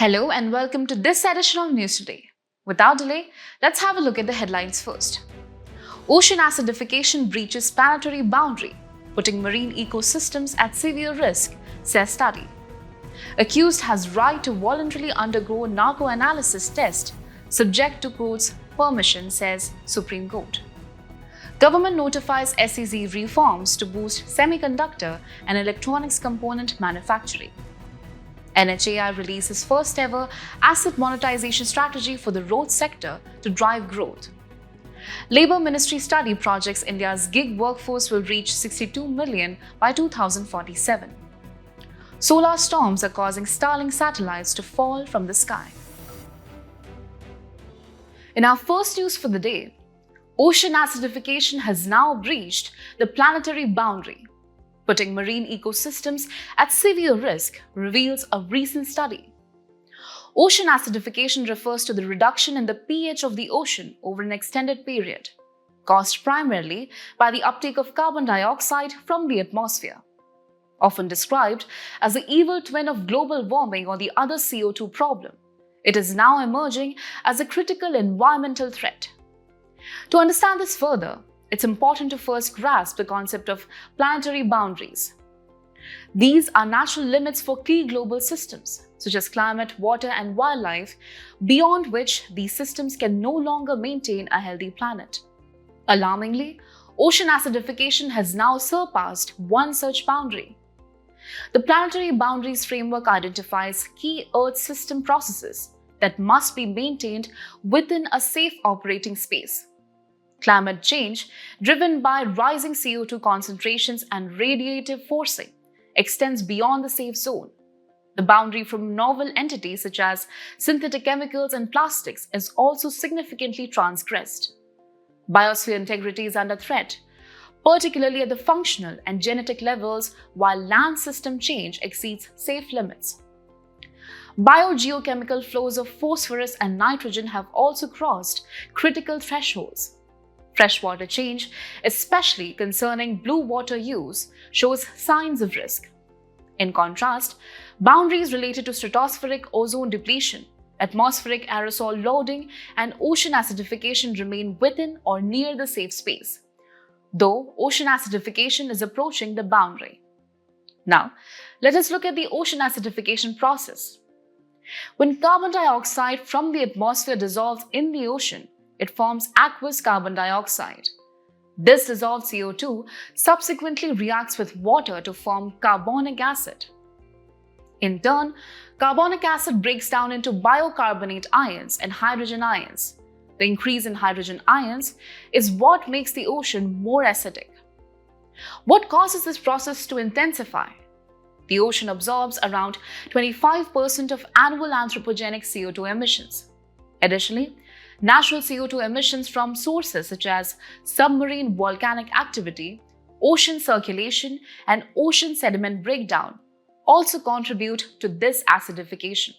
Hello and welcome to this edition of News Today. Without delay, let's have a look at the headlines first. Ocean acidification breaches planetary boundary, putting marine ecosystems at severe risk, says study. Accused has right to voluntarily undergo narco-analysis test, subject to court's permission, says Supreme Court. Government notifies SEZ reforms to boost semiconductor and electronics component manufacturing. NHAI releases first ever asset monetization strategy for the road sector to drive growth. Labour Ministry study projects India's gig workforce will reach 62 million by 2047. Solar storms are causing Starlink satellites to fall from the sky. In our first news for the day, ocean acidification has now breached the planetary boundary, putting marine ecosystems at severe risk, reveals a recent study. Ocean acidification refers to the reduction in the pH of the ocean over an extended period, caused primarily by the uptake of carbon dioxide from the atmosphere. Often described as the evil twin of global warming or the other CO2 problem, it is now emerging as a critical environmental threat. To understand this further, it's important to first grasp the concept of planetary boundaries. These are natural limits for key global systems, such as climate, water, and wildlife, beyond which these systems can no longer maintain a healthy planet. Alarmingly, ocean acidification has now surpassed one such boundary. The Planetary Boundaries Framework identifies key Earth system processes that must be maintained within a safe operating space. Climate change, driven by rising CO2 concentrations and radiative forcing, extends beyond the safe zone. The boundary from novel entities such as synthetic chemicals and plastics is also significantly transgressed. Biosphere integrity is under threat, particularly at the functional and genetic levels, while land system change exceeds safe limits. Biogeochemical flows of phosphorus and nitrogen have also crossed critical thresholds. Freshwater change, especially concerning blue water use, shows signs of risk. In contrast, boundaries related to stratospheric ozone depletion, atmospheric aerosol loading, and ocean acidification remain within or near the safe space, though ocean acidification is approaching the boundary. Now, let us look at the ocean acidification process. When carbon dioxide from the atmosphere dissolves in the ocean, it forms aqueous carbon dioxide. This dissolved CO2 subsequently reacts with water to form carbonic acid. In turn, carbonic acid breaks down into bicarbonate ions and hydrogen ions. The increase in hydrogen ions is what makes the ocean more acidic. What causes this process to intensify? The ocean absorbs around 25% of annual anthropogenic CO2 emissions. Additionally, natural CO2 emissions from sources such as submarine volcanic activity, ocean circulation, and ocean sediment breakdown also contribute to this acidification.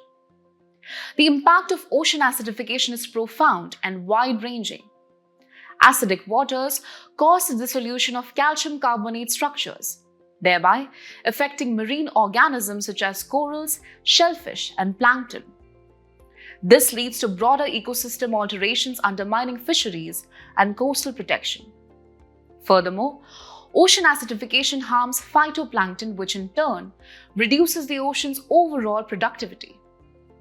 The impact of ocean acidification is profound and wide-ranging. Acidic waters cause the dissolution of calcium carbonate structures, thereby affecting marine organisms such as corals, shellfish, and plankton. This leads to broader ecosystem alterations undermining fisheries and coastal protection. Furthermore, ocean acidification harms phytoplankton, which in turn reduces the ocean's overall productivity.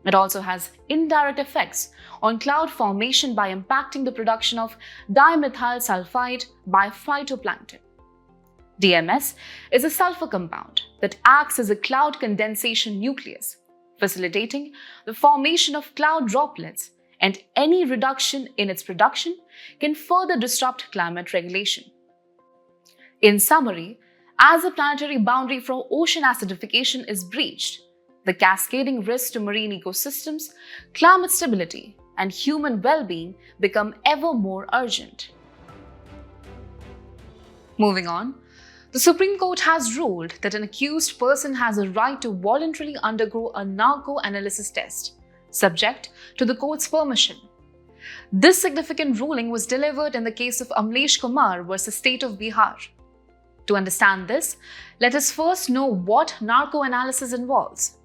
It also has indirect effects on cloud formation by impacting the production of dimethyl sulfide by phytoplankton. DMS is a sulfur compound that acts as a cloud condensation nucleus, facilitating the formation of cloud droplets, and any reduction in its production can further disrupt climate regulation. In summary, as the planetary boundary for ocean acidification is breached, the cascading risks to marine ecosystems, climate stability, and human well-being become ever more urgent. Moving on, the Supreme Court has ruled that an accused person has a right to voluntarily undergo a narco-analysis test, subject to the court's permission. This significant ruling was delivered in the case of Amlesh Kumar versus State of Bihar. To understand this, let us first know what narco-analysis involves.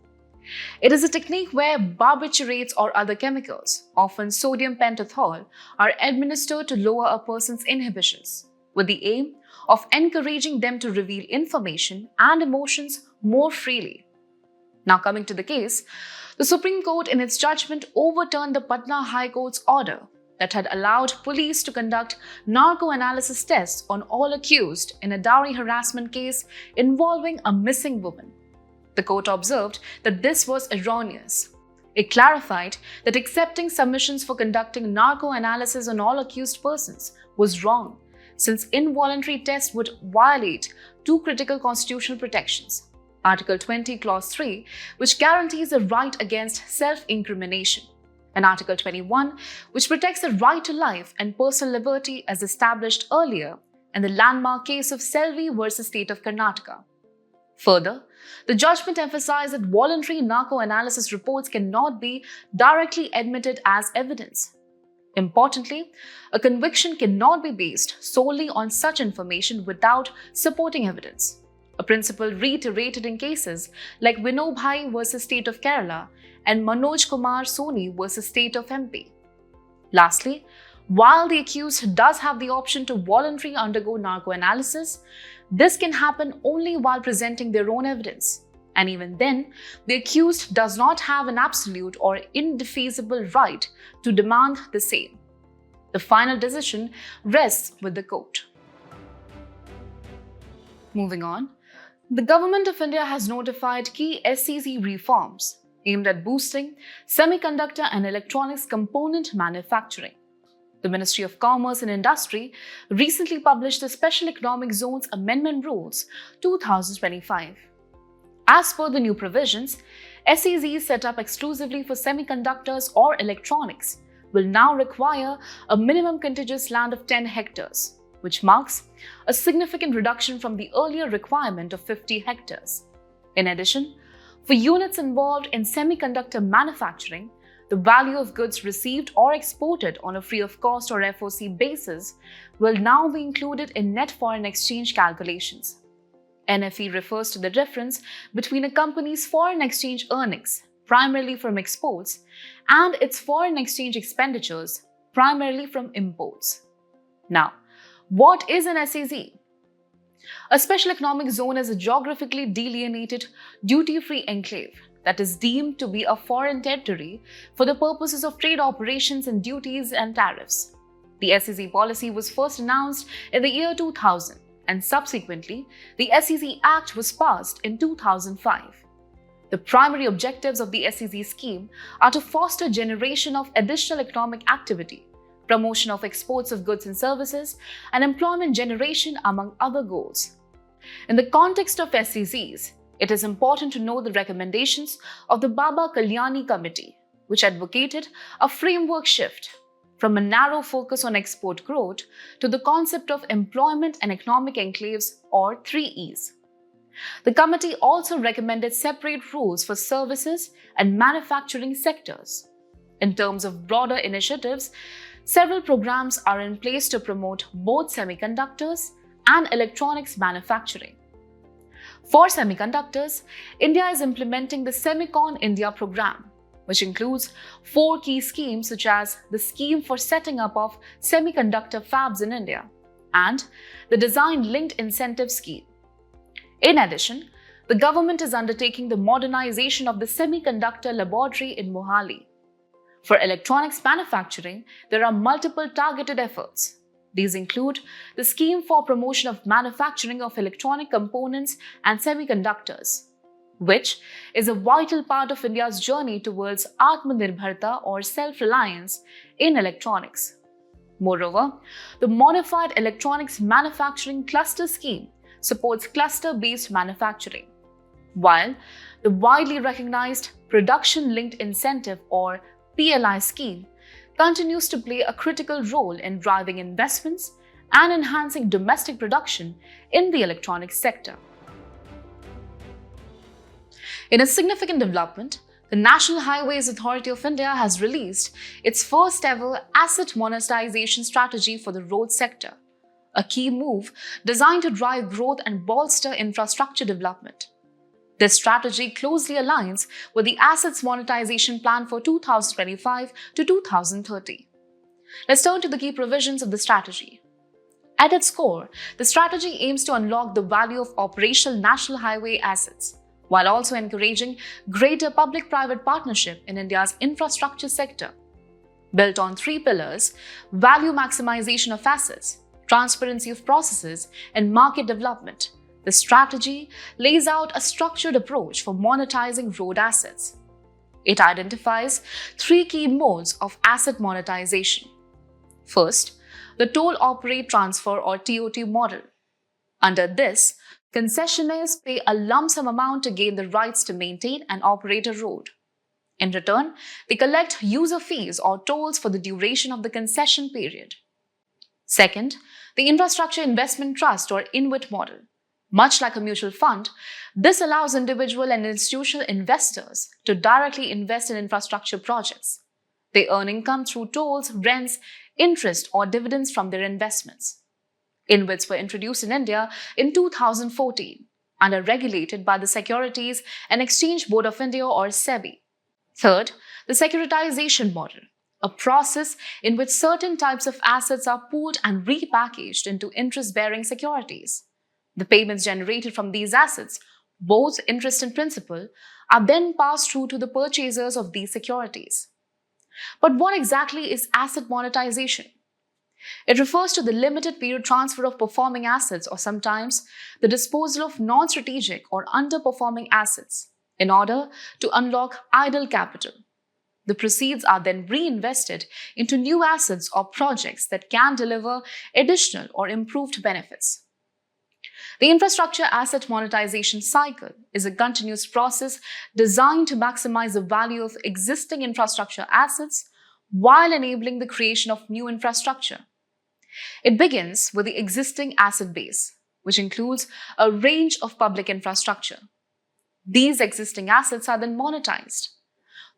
It is a technique where barbiturates or other chemicals, often sodium pentothal, are administered to lower a person's inhibitions, with the aim of encouraging them to reveal information and emotions more freely. Now coming to the case, the Supreme Court in its judgment overturned the Patna High Court's order that had allowed police to conduct narco-analysis tests on all accused in a dowry harassment case involving a missing woman. The court observed that this was erroneous. It clarified that accepting submissions for conducting narco-analysis on all accused persons was wrong, since involuntary tests would violate two critical constitutional protections: Article 20, Clause 3, which guarantees the right against self-incrimination, and Article 21, which protects the right to life and personal liberty as established earlier in the landmark case of Selvi versus State of Karnataka. Further, the judgment emphasized that voluntary narco-analysis reports cannot be directly admitted as evidence. Importantly, a conviction cannot be based solely on such information without supporting evidence, a principle reiterated in cases like Vinobhai versus State of Kerala and Manoj Kumar Soni versus State of MP. Lastly, while the accused does have the option to voluntarily undergo narco-analysis, this can happen only while presenting their own evidence. And even then, the accused does not have an absolute or indefeasible right to demand the same. The final decision rests with the court. Moving on, the Government of India has notified key SEZ reforms aimed at boosting semiconductor and electronics component manufacturing. The Ministry of Commerce and Industry recently published the Special Economic Zones Amendment Rules 2025. As per the new provisions, SEZs set up exclusively for semiconductors or electronics will now require a minimum contiguous land of 10 hectares, which marks a significant reduction from the earlier requirement of 50 hectares. In addition, for units involved in semiconductor manufacturing, the value of goods received or exported on a free of cost or FOC basis will now be included in net foreign exchange calculations. NFE refers to the difference between a company's foreign exchange earnings, primarily from exports, and its foreign exchange expenditures, primarily from imports. Now, what is an SEZ? A special economic zone is a geographically delineated duty-free enclave that is deemed to be a foreign territory for the purposes of trade operations and duties and tariffs. The SEZ policy was first announced in the year 2000, and subsequently, the SEZ Act was passed in 2005. The primary objectives of the SEZ scheme are to foster generation of additional economic activity, promotion of exports of goods and services, and employment generation, among other goals. In the context of SEZs, it is important to know the recommendations of the Baba Kalyani Committee, which advocated a framework shift from a narrow focus on export growth to the concept of employment and economic enclaves, or 3Es. The committee also recommended separate rules for services and manufacturing sectors. In terms of broader initiatives, several programs are in place to promote both semiconductors and electronics manufacturing. For semiconductors, India is implementing the Semicon India program, which includes 4 key schemes such as the Scheme for Setting Up of Semiconductor Fabs in India and the Design Linked Incentive Scheme. In addition, the government is undertaking the modernization of the semiconductor laboratory in Mohali. For electronics manufacturing, there are multiple targeted efforts. These include the Scheme for Promotion of Manufacturing of Electronic Components and Semiconductors, which is a vital part of India's journey towards Atmanirbharta, or self-reliance in electronics. Moreover, the Modified Electronics Manufacturing Cluster Scheme supports cluster-based manufacturing, while the widely recognized Production-Linked Incentive, or PLI scheme, continues to play a critical role in driving investments and enhancing domestic production in the electronics sector. In a significant development, the National Highways Authority of India has released its first ever asset monetization strategy for the road sector, a key move designed to drive growth and bolster infrastructure development. This strategy closely aligns with the assets monetization plan for 2025 to 2030. Let's turn to the key provisions of the strategy. At its core, the strategy aims to unlock the value of operational national highway assets, while also encouraging greater public-private partnership in India's infrastructure sector. Built on three pillars: value maximization of assets, transparency of processes, and market development, the strategy lays out a structured approach for monetizing road assets. It identifies three key modes of asset monetization. First, the toll operate transfer or TOT model. Under this, concessionaires pay a lump sum amount to gain the rights to maintain and operate a road. In return, they collect user fees or tolls for the duration of the concession period. Second, the Infrastructure Investment Trust or InvIT model. Much like a mutual fund, this allows individual and institutional investors to directly invest in infrastructure projects. They earn income through tolls, rents, interest, or dividends from their investments. InvITs were introduced in India in 2014 and are regulated by the Securities and Exchange Board of India or SEBI. Third, the securitization model, a process in which certain types of assets are pooled and repackaged into interest-bearing securities. The payments generated from these assets, both interest and principal, are then passed through to the purchasers of these securities. But what exactly is asset monetization? It refers to the limited period transfer of performing assets, or sometimes the disposal of non-strategic or underperforming assets in order to unlock idle capital. The proceeds are then reinvested into new assets or projects that can deliver additional or improved benefits. The infrastructure asset monetization cycle is a continuous process designed to maximize the value of existing infrastructure assets while enabling the creation of new infrastructure. It begins with the existing asset base, which includes a range of public infrastructure. These existing assets are then monetized.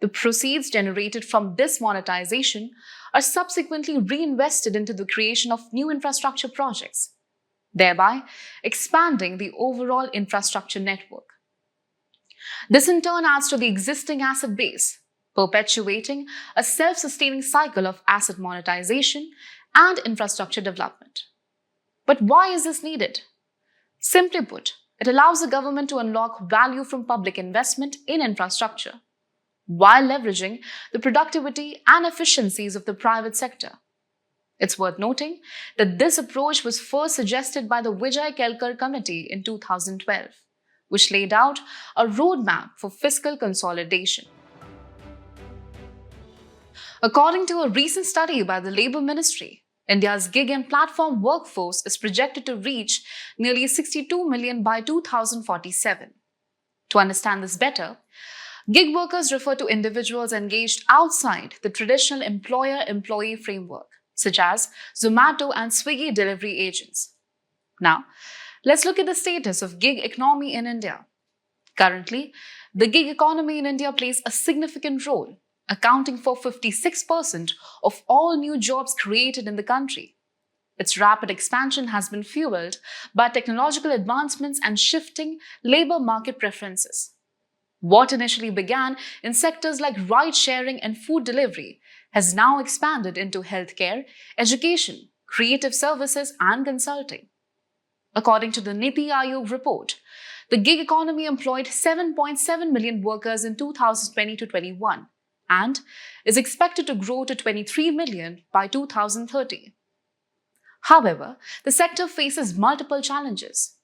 The proceeds generated from this monetization are subsequently reinvested into the creation of new infrastructure projects, thereby expanding the overall infrastructure network. This in turn adds to the existing asset base, perpetuating a self-sustaining cycle of asset monetization and infrastructure development. But why is this needed? Simply put, it allows the government to unlock value from public investment in infrastructure, while leveraging the productivity and efficiencies of the private sector. It's worth noting that this approach was first suggested by the Vijay Kelkar Committee in 2012, which laid out a roadmap for fiscal consolidation. According to a recent study by the Labour Ministry, India's gig and platform workforce is projected to reach nearly 62 million by 2047. To understand this better, gig workers refer to individuals engaged outside the traditional employer-employee framework, such as Zomato and Swiggy delivery agents. Now, let's look at the status of gig economy in India. Currently, the gig economy in India plays a significant role, accounting for 56% of all new jobs created in the country. Its rapid expansion has been fueled by technological advancements and shifting labor market preferences. What initially began in sectors like ride-sharing and food delivery has now expanded into healthcare, education, creative services, and consulting. According to the Niti Aayog report, the gig economy employed 7.7 million workers in 2020-21 and is expected to grow to 23 million by 2030. However, the sector faces multiple challenges.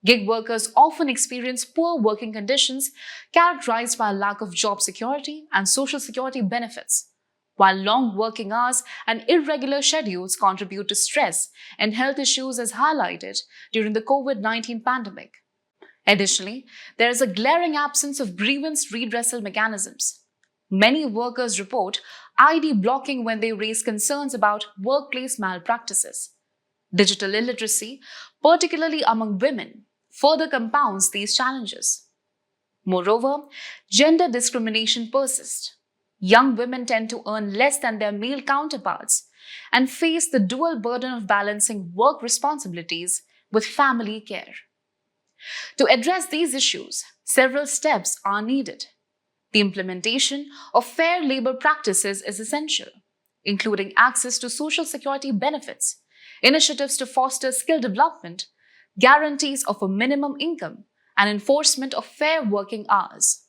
Gig workers often experience poor working conditions characterized by a lack of job security and social security benefits, while long working hours and irregular schedules contribute to stress and health issues as highlighted during the COVID-19 pandemic. Additionally, there is a glaring absence of grievance redressal mechanisms. Many workers report ID blocking when they raise concerns about workplace malpractices. Digital illiteracy, particularly among women, further compounds these challenges. Moreover, gender discrimination persists. Young women tend to earn less than their male counterparts and face the dual burden of balancing work responsibilities with family care. To address these issues, several steps are needed. The implementation of fair labor practices is essential, including access to social security benefits, initiatives to foster skill development, guarantees of a minimum income, and enforcement of fair working hours.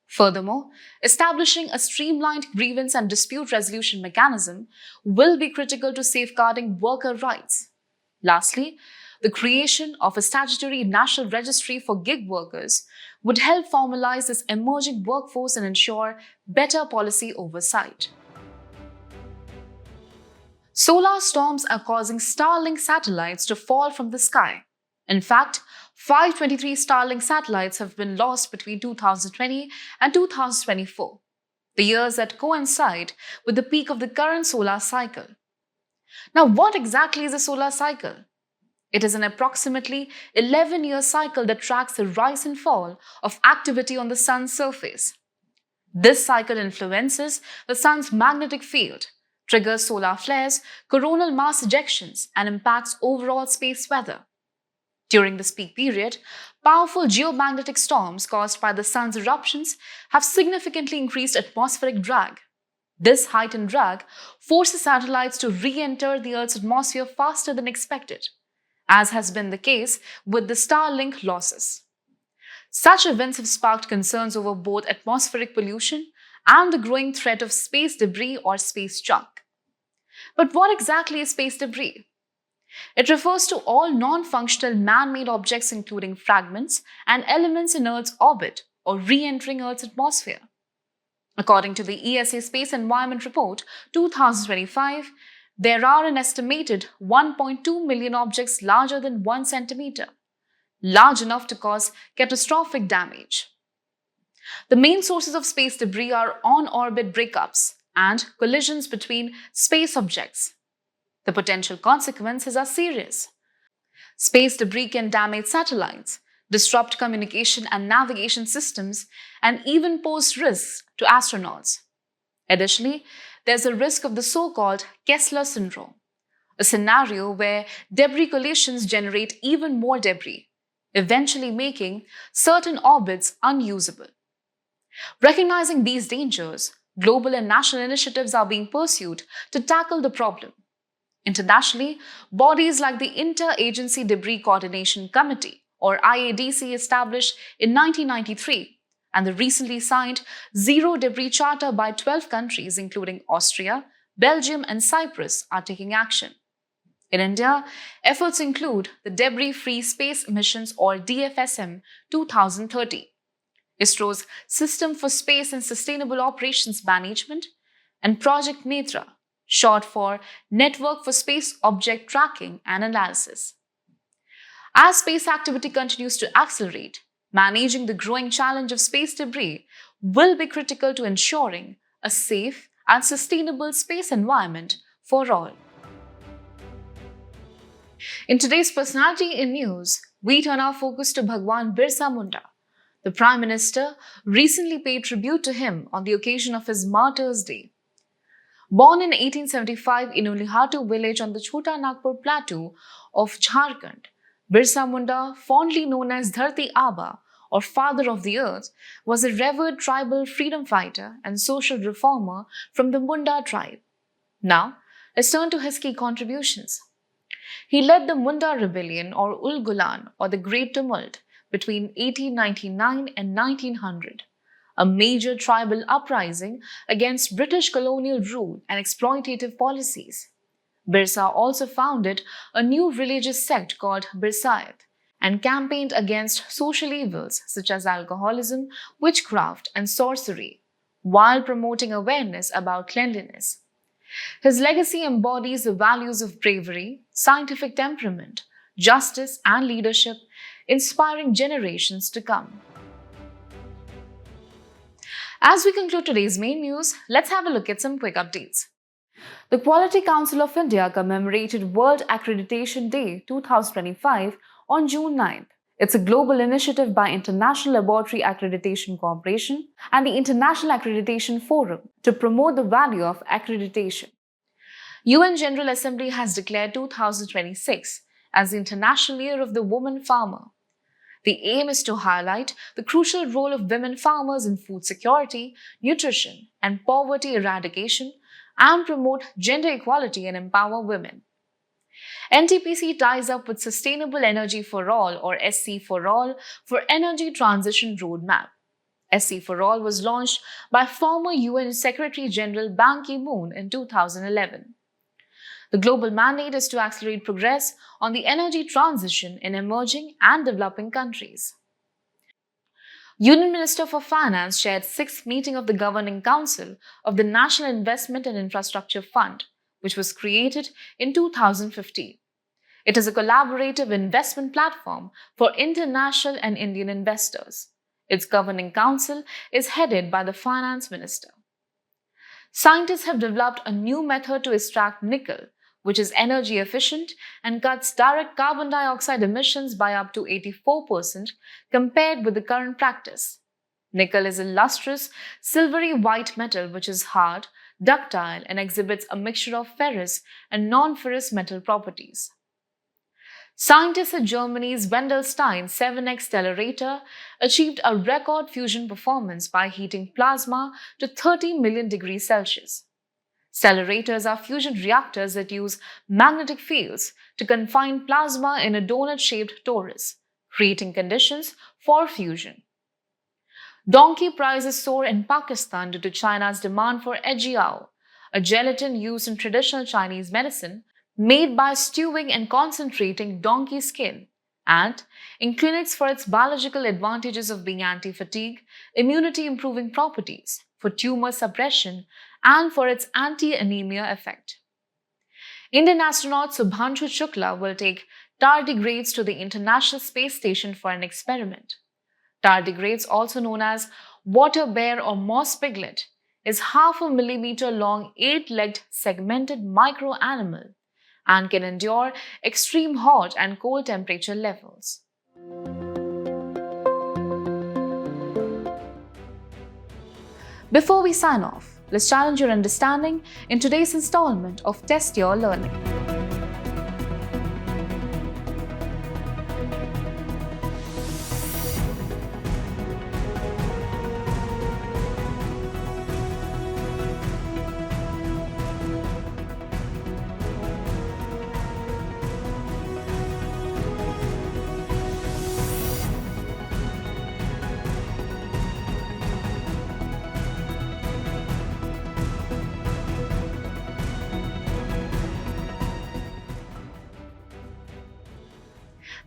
Furthermore, establishing a streamlined grievance and dispute resolution mechanism will be critical to safeguarding worker rights. Lastly, the creation of a statutory national registry for gig workers would help formalize this emerging workforce and ensure better policy oversight. Solar storms are causing Starlink satellites to fall from the sky. In fact, 523 Starlink satellites have been lost between 2020 and 2024, the years that coincide with the peak of the current solar cycle. Now, what exactly is a solar cycle? It is an approximately 11-year cycle that tracks the rise and fall of activity on the sun's surface. This cycle influences the sun's magnetic field, triggers solar flares, coronal mass ejections, and impacts overall space weather. During this peak period, powerful geomagnetic storms caused by the sun's eruptions have significantly increased atmospheric drag. This heightened drag forces satellites to re-enter the Earth's atmosphere faster than expected, as has been the case with the Starlink losses. Such events have sparked concerns over both atmospheric pollution and the growing threat of space debris or space junk. But what exactly is space debris? It refers to all non-functional man-made objects including fragments and elements in Earth's orbit or re-entering Earth's atmosphere. According to the ESA Space Environment Report 2025, there are an estimated 1.2 million objects larger than 1 centimeter, large enough to cause catastrophic damage. The main sources of space debris are on-orbit breakups and collisions between space objects. The potential consequences are serious. Space debris can damage satellites, disrupt communication and navigation systems, and even pose risks to astronauts. Additionally, there's a risk of the so-called Kessler syndrome, a scenario where debris collisions generate even more debris, eventually making certain orbits unusable. Recognizing these dangers, global and national initiatives are being pursued to tackle the problem. Internationally, bodies like the Inter-Agency Debris Coordination Committee, or IADC, established in 1993, and the recently signed Zero Debris Charter by 12 countries, including Austria, Belgium, and Cyprus, are taking action. In India, efforts include the Debris-Free Space Missions, or DFSM 2030, ISRO's System for Space and Sustainable Operations Management, and Project Netra, short for Network for Space Object Tracking and Analysis. As space activity continues to accelerate, managing the growing challenge of space debris will be critical to ensuring a safe and sustainable space environment for all. In today's Personality in News, we turn our focus to Bhagwan Birsa Munda. The Prime Minister recently paid tribute to him on the occasion of his Martyrs' Day. Born in 1875 in Ulihatu village on the Chota Nagpur plateau of Jharkhand, Birsa Munda, fondly known as Dharti Aba or Father of the Earth, was a revered tribal freedom fighter and social reformer from the Munda tribe. Now, let's turn to his key contributions. He led the Munda Rebellion or Ul Gulan or the Great Tumult between 1899 and 1900. A major tribal uprising against British colonial rule and exploitative policies. Birsa also founded a new religious sect called Birsayat and campaigned against social evils such as alcoholism, witchcraft, and sorcery, while promoting awareness about cleanliness. His legacy embodies the values of bravery, scientific temperament, justice, and leadership, inspiring generations to come. As we conclude today's main news, let's have a look at some quick updates. The Quality Council of India commemorated World Accreditation Day 2025 on June 9th. It's a global initiative by International Laboratory Accreditation Corporation and the International Accreditation Forum to promote the value of accreditation. UN General Assembly has declared 2026 as the International Year of the Woman Farmer. The aim is to highlight the crucial role of women farmers in food security, nutrition, and poverty eradication, and promote gender equality and empower women. NTPC ties up with Sustainable Energy for All or SC for All for Energy Transition Roadmap. SC for All was launched by former UN Secretary General Ban Ki-moon in 2011. The global mandate is to accelerate progress on the energy transition in emerging and developing countries. Union Minister for Finance chaired 6th meeting of the Governing Council of the National Investment and Infrastructure Fund, which was created in 2015. It is a collaborative investment platform for international and Indian investors. Its Governing Council is headed by the Finance Minister. Scientists have developed a new method to extract nickel, which is energy efficient and cuts direct carbon dioxide emissions by up to 84% compared with the current practice. Nickel is a lustrous, silvery white metal which is hard, ductile, and exhibits a mixture of ferrous and non-ferrous metal properties. Scientists at Germany's Wendelstein 7X stellarator achieved a record fusion performance by heating plasma to 30 million degrees Celsius. Stellarators are fusion reactors that use magnetic fields to confine plasma in a donut-shaped torus, creating conditions for fusion. Donkey prices soar in Pakistan due to China's demand for ejiao, a gelatin used in traditional Chinese medicine made by stewing and concentrating donkey skin, and in clinics for its biological advantages of being anti-fatigue, immunity-improving properties, for tumor suppression, and for its anti-anemia effect. Indian astronaut Subhanshu Shukla will take tardigrades to the International Space Station for an experiment. Tardigrades, also known as water bear or moss piglet, is half a millimeter long 8-legged segmented micro-animal and can endure extreme hot and cold temperature levels. Before we sign off, let's challenge your understanding in today's installment of Test Your Learning.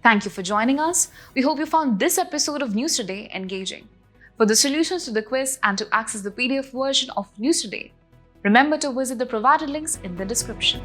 Thank you for joining us. We hope you found this episode of News Today engaging. For the solutions to the quiz and to access the PDF version of News Today, remember to visit the provided links in the description.